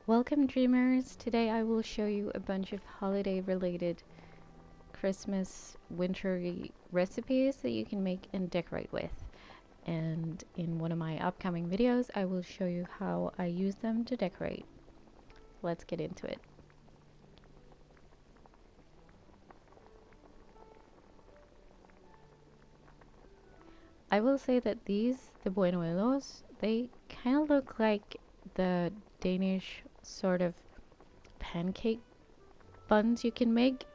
Welcome dreamers! Today I will show you a bunch of holiday related Christmas wintry recipes that you can make and decorate with. And in one of my upcoming videos I will show you how I use them to decorate. Let's get into it. I will say that these, the buñuelos, they kind of look like the Danish sort of pancake buns you can make.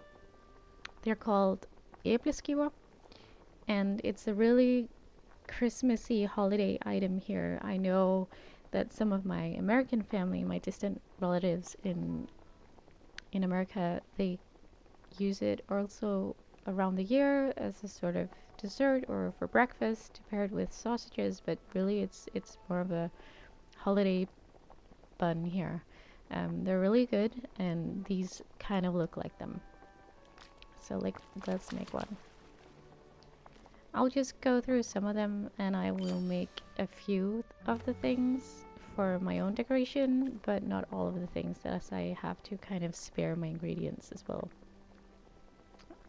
They're called æbleskiver, and it's a really Christmassy holiday item here. I know that some of my American family, my distant relatives in America, they use it also around the year as a sort of dessert or for breakfast paired with sausages, but really it's more of a holiday bun here. They're really good, and these kind of look like them. So let's make one. I'll just go through some of them and I will make a few of the things for my own decoration, but not all of the things, as I have to kind of spare my ingredients as well.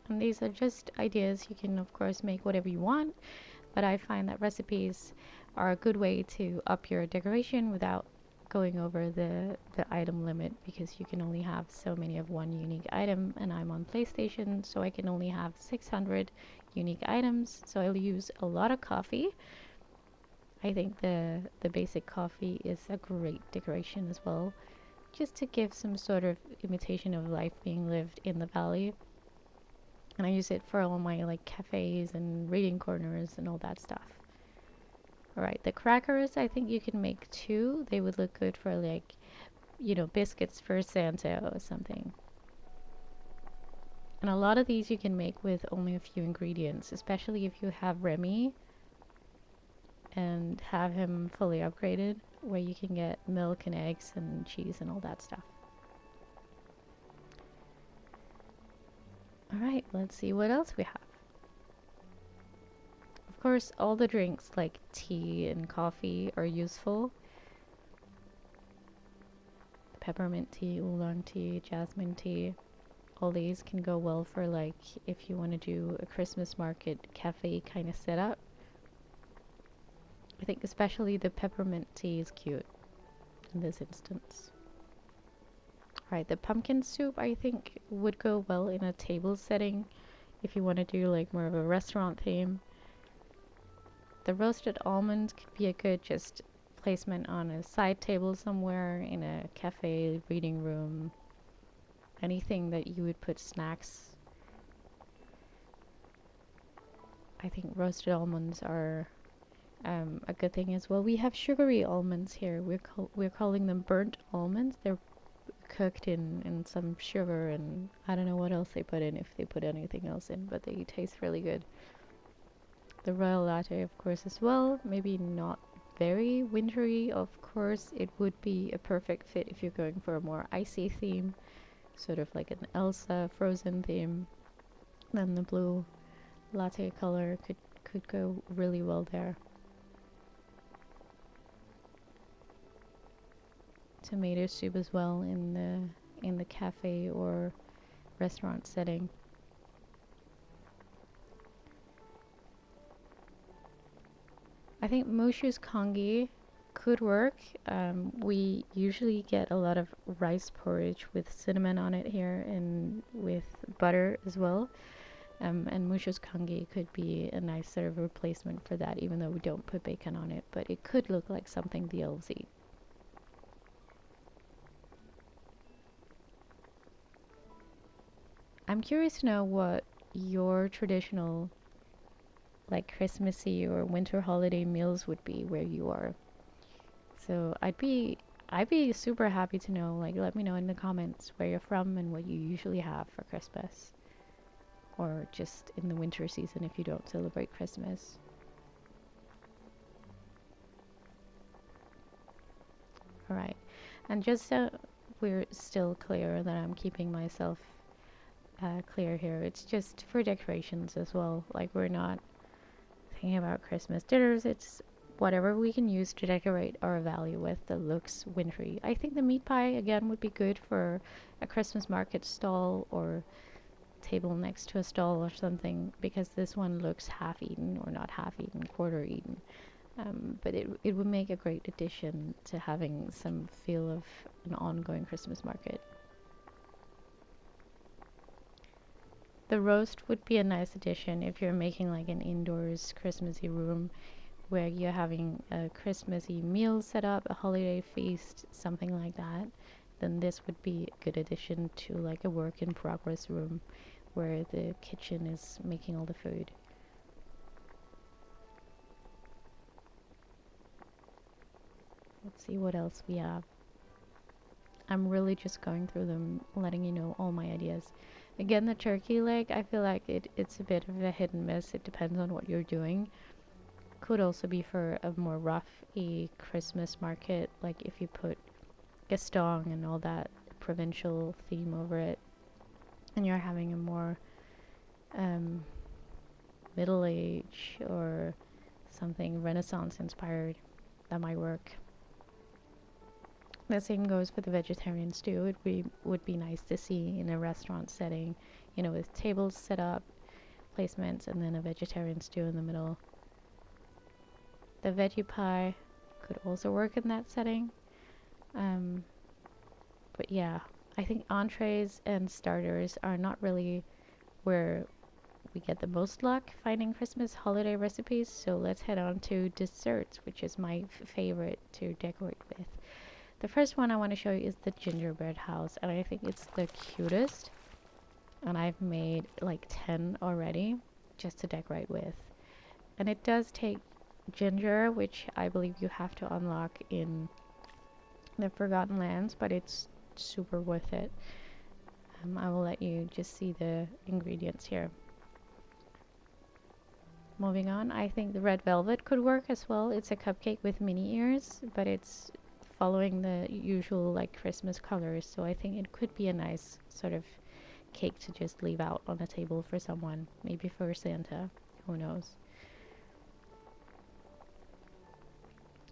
And these are just ideas. You can of course make whatever you want, but I find that recipes are a good way to up your decoration without going over the item limit, because you can only have so many of one unique item, and I'm on PlayStation, so I can only have 600 unique items, so I'll use a lot of coffee. I think the basic coffee is a great decoration as well, just to give some sort of imitation of life being lived in the valley. And I use it for all my like cafes and reading corners and all that stuff. Alright, the crackers, I think you can make two. They would look good for like, you know, biscuits for Santa or something. And a lot of these you can make with only a few ingredients, especially if you have Remy and have him fully upgraded, where you can get milk and eggs and cheese and all that stuff. Alright, let's see what else we have. Of course, all the drinks like tea and coffee are useful. Peppermint tea, oolong tea, jasmine tea. All these can go well for like if you want to do a Christmas market cafe kind of setup. I think especially the peppermint tea is cute in this instance. Right, the pumpkin soup I think would go well in a table setting if you want to do like more of a restaurant theme. The roasted almonds could be a good just placement on a side table somewhere in a cafe, reading room, anything that you would put snacks. I think roasted almonds are a good thing as well. We have sugary almonds here. We're calling them burnt almonds. They're cooked in some sugar, and I don't know what else they put in, if they put anything else in, but they taste really good. The royal latte, of course, as well. Maybe not very wintry, of course. It would be a perfect fit if you're going for a more icy theme, sort of like an Elsa Frozen theme. Then the blue latte color could go really well there. Tomato soup as well in the cafe or restaurant setting. I think Mushu's congee could work. We usually get a lot of rice porridge with cinnamon on it here, and with butter as well. And Mushu's congee could be a nice sort of replacement for that, even though we don't put bacon on it, but it could look like something the elves eat. I'm curious to know what your traditional like Christmassy or winter holiday meals would be where you are. So I'd be super happy to know, like let me know in the comments where you're from and what you usually have for Christmas. Or just in the winter season if you don't celebrate Christmas. Alright, and just so we're still clear that I'm keeping myself clear here, it's just for decorations as well. Like we're not thinking about Christmas dinners, it's whatever we can use to decorate our valley with that looks wintry. I think the meat pie again would be good for a Christmas market stall or table next to a stall or something, because this one looks half eaten, or not half eaten, quarter eaten. But it would make a great addition to having some feel of an ongoing Christmas market. The roast would be a nice addition if you're making like an indoors Christmassy room where you're having a Christmassy meal set up, a holiday feast, something like that. Then this would be a good addition to like a work in progress room where the kitchen is making all the food. Let's see what else we have. I'm really just going through them, letting you know all my ideas. Again, the turkey leg, I feel like it's a bit of a hit and miss. It depends on what you're doing. Could also be for a more rough-y Christmas market, like if you put Gastong and all that provincial theme over it, and you're having a more middle age or something Renaissance inspired, that might work. The same goes for the vegetarian stew. Would be nice to see in a restaurant setting, you know, with tables set up, placements, and then a vegetarian stew in the middle. The veggie pie could also work in that setting. But yeah, I think entrees and starters are not really where we get the most luck finding Christmas holiday recipes. So let's head on to desserts, which is my favorite to decorate with. The first one I want to show you is the gingerbread house, and I think it's the cutest. And I've made like 10 already just to decorate with. And it does take ginger, which I believe you have to unlock in the Forgotten Lands, but it's super worth it. I will let you just see the ingredients here. Moving on, I think the red velvet could work as well. It's a cupcake with mini ears, but it's following the usual like Christmas colors, so I think it could be a nice sort of cake to just leave out on a table for someone, maybe for Santa, who knows.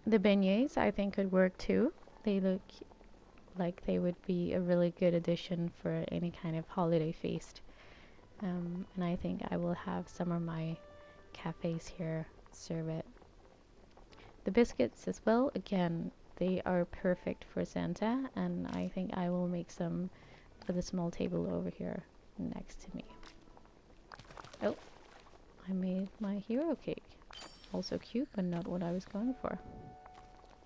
The beignets I think could work too. They look like they would be a really good addition for any kind of holiday feast. And I think I will have some of my cafes here serve it. The biscuits as well, again, they are perfect for Santa, and I think I will make some for the small table over here next to me. Oh, I made my hero cake. Also cute, but not what I was going for.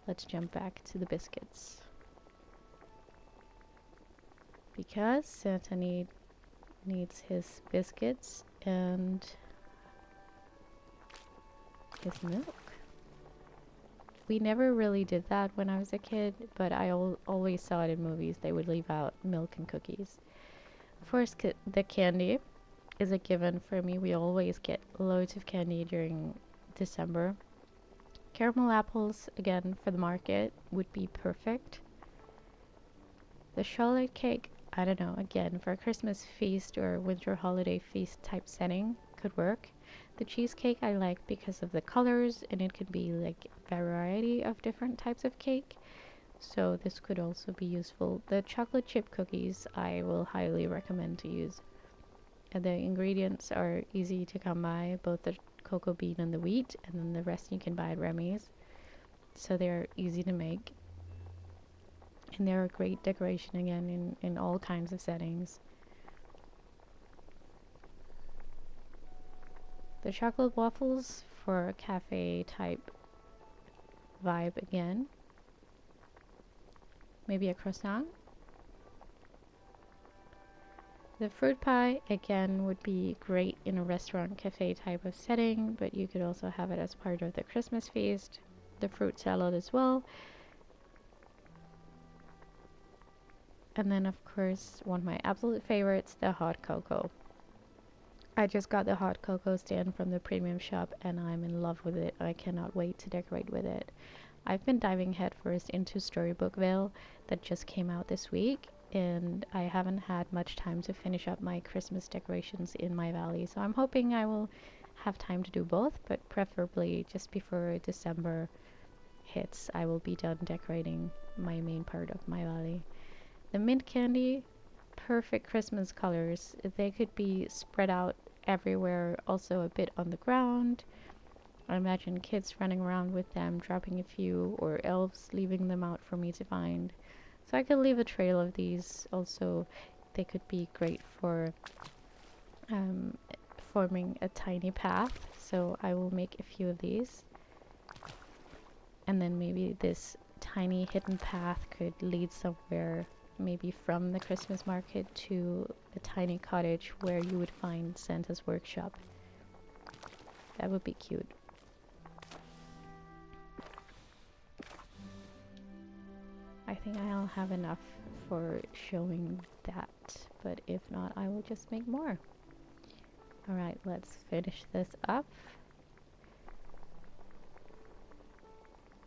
Let's jump back to the biscuits. Because Santa needs his biscuits and his milk. We never really did that when I was a kid, but I always saw it in movies. They would leave out milk and cookies. Of course, the candy is a given for me. We always get loads of candy during December. Caramel apples, again, for the market would be perfect. The chocolate cake, I don't know, again, for a Christmas feast or winter holiday feast type setting, could work. The cheesecake I like because of the colors, and it could be like a variety of different types of cake. So this could also be useful. The chocolate chip cookies I will highly recommend to use. And the ingredients are easy to come by, both the cocoa bean and the wheat, and then the rest you can buy at Remy's. So they're easy to make. And they're a great decoration again in all kinds of settings. The chocolate waffles for a cafe type vibe again. Maybe a croissant. The fruit pie again would be great in a restaurant cafe type of setting, but you could also have it as part of the Christmas feast. The fruit salad as well. And then of course one of my absolute favorites, the hot cocoa. I just got the hot cocoa stand from the premium shop and I'm in love with it. I cannot wait to decorate with it. I've been diving headfirst into Storybook Vale that just came out this week, and I haven't had much time to finish up my Christmas decorations in my valley, so I'm hoping I will have time to do both, but preferably just before December hits, I will be done decorating my main part of my valley. The mint candy, perfect Christmas colors. They could be spread out everywhere, also a bit on the ground. I imagine kids running around with them, dropping a few, or elves leaving them out for me to find. So I could leave a trail of these. Also, they could be great for um, forming a tiny path. So I will make a few of these. And then maybe this tiny hidden path could lead somewhere, maybe from the Christmas market to a tiny cottage where you would find Santa's workshop. That would be cute. I think I'll have enough for showing that, but if not, I will just make more. Alright, let's finish this up.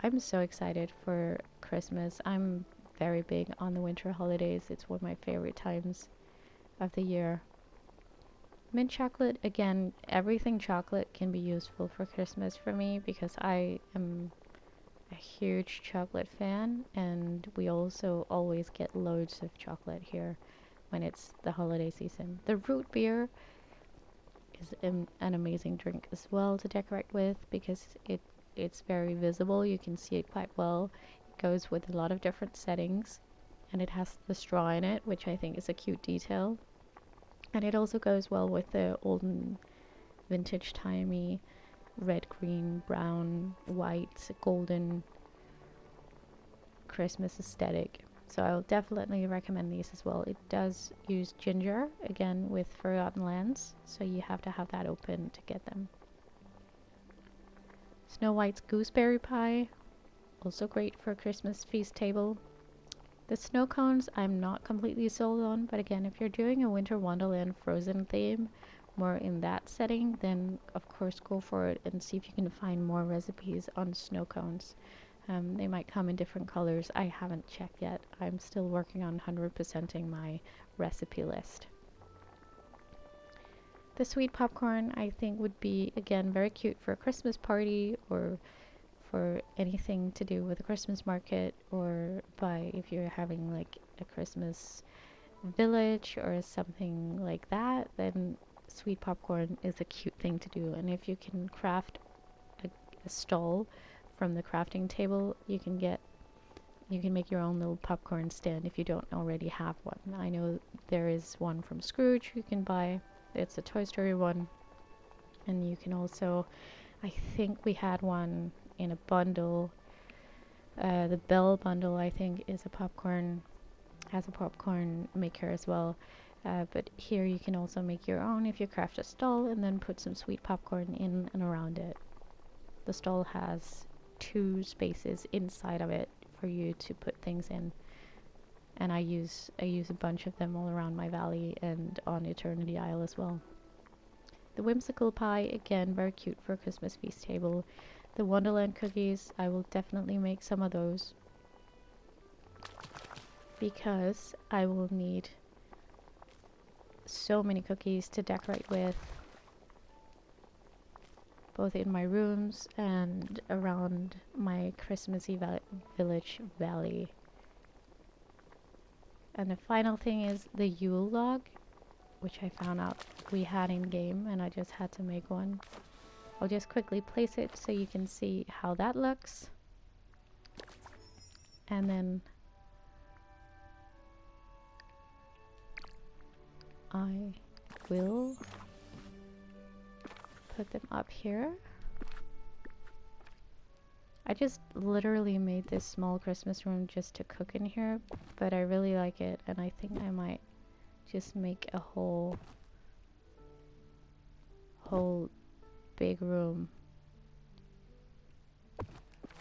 I'm so excited for Christmas. I'm very big on the winter holidays. It's one of my favorite times of the year. Mint chocolate, again, everything chocolate can be useful for Christmas for me because I am a huge chocolate fan, and we also always get loads of chocolate here when it's the holiday season. The root beer is an amazing drink as well to decorate with because it's very visible. You can see it quite well. It goes with a lot of different settings, and it has the straw in it, which I think is a cute detail. And it also goes well with the olden vintage timey red, green, brown, white, golden Christmas aesthetic. So I'll definitely recommend these as well. It does use ginger, again with Forgotten Lands, so you have to have that open to get them. Snow White's gooseberry pie, also great for a Christmas feast table. The snow cones I'm not completely sold on, but again, if you're doing a Winter Wonderland Frozen theme, more in that setting, then of course go for it and see if you can find more recipes on snow cones. They might come in different colors. I haven't checked yet. I'm still working on 100%ing my recipe list. The sweet popcorn I think would be, again, very cute for a Christmas party or for anything to do with a Christmas market, or by if you're having like a Christmas village or something like that, then sweet popcorn is a cute thing to do. And if you can craft a stall from the crafting table, you can make your own little popcorn stand if you don't already have one. I know there is one from Scrooge you can buy. It's a Toy Story one. And you can also, I think we had one in a bundle. The Bell bundle, I think, has a popcorn maker as well. But here you can also make your own if you craft a stall and then put some sweet popcorn in and around it. The stall has 2 spaces inside of it for you to put things in, and I use a bunch of them all around my valley and on Eternity Isle as well. The whimsical pie, again, very cute for a Christmas feast table. The Wonderland cookies, I will definitely make some of those because I will need so many cookies to decorate with, both in my rooms and around my Christmassy village valley. And the final thing is the Yule log, which I found out we had in game and I just had to make one. I'll just quickly place it so you can see how that looks. And then I will put them up here. I just literally made this small Christmas room just to cook in here, but I really like it and I think I might just make a whole big room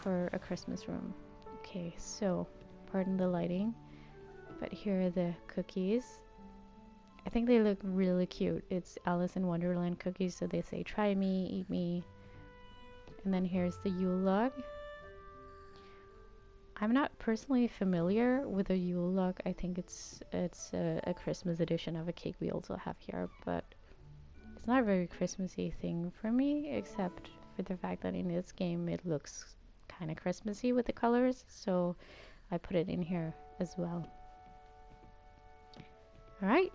for a Christmas room. Okay, so pardon the lighting, but here are the cookies. I think they look really cute. It's Alice in Wonderland cookies, so they say try me, eat me. And then here's the Yule log. I'm not personally familiar with a Yule log. I think it's a Christmas edition of a cake we also have here, but It's not a very Christmassy thing for me, except for the fact that in this game it looks kind of Christmassy with the colors, so I put it in here as well. Alright,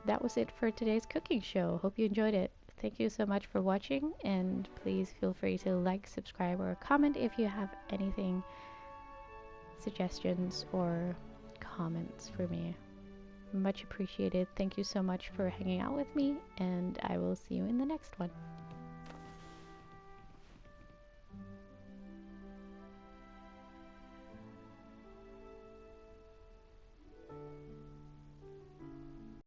that was it for today's cooking show. Hope you enjoyed it. Thank you so much for watching, and please feel free to like, subscribe, or comment if you have anything, suggestions, or comments for me. Much appreciated. Thank you so much for hanging out with me, and I will see you in the next one.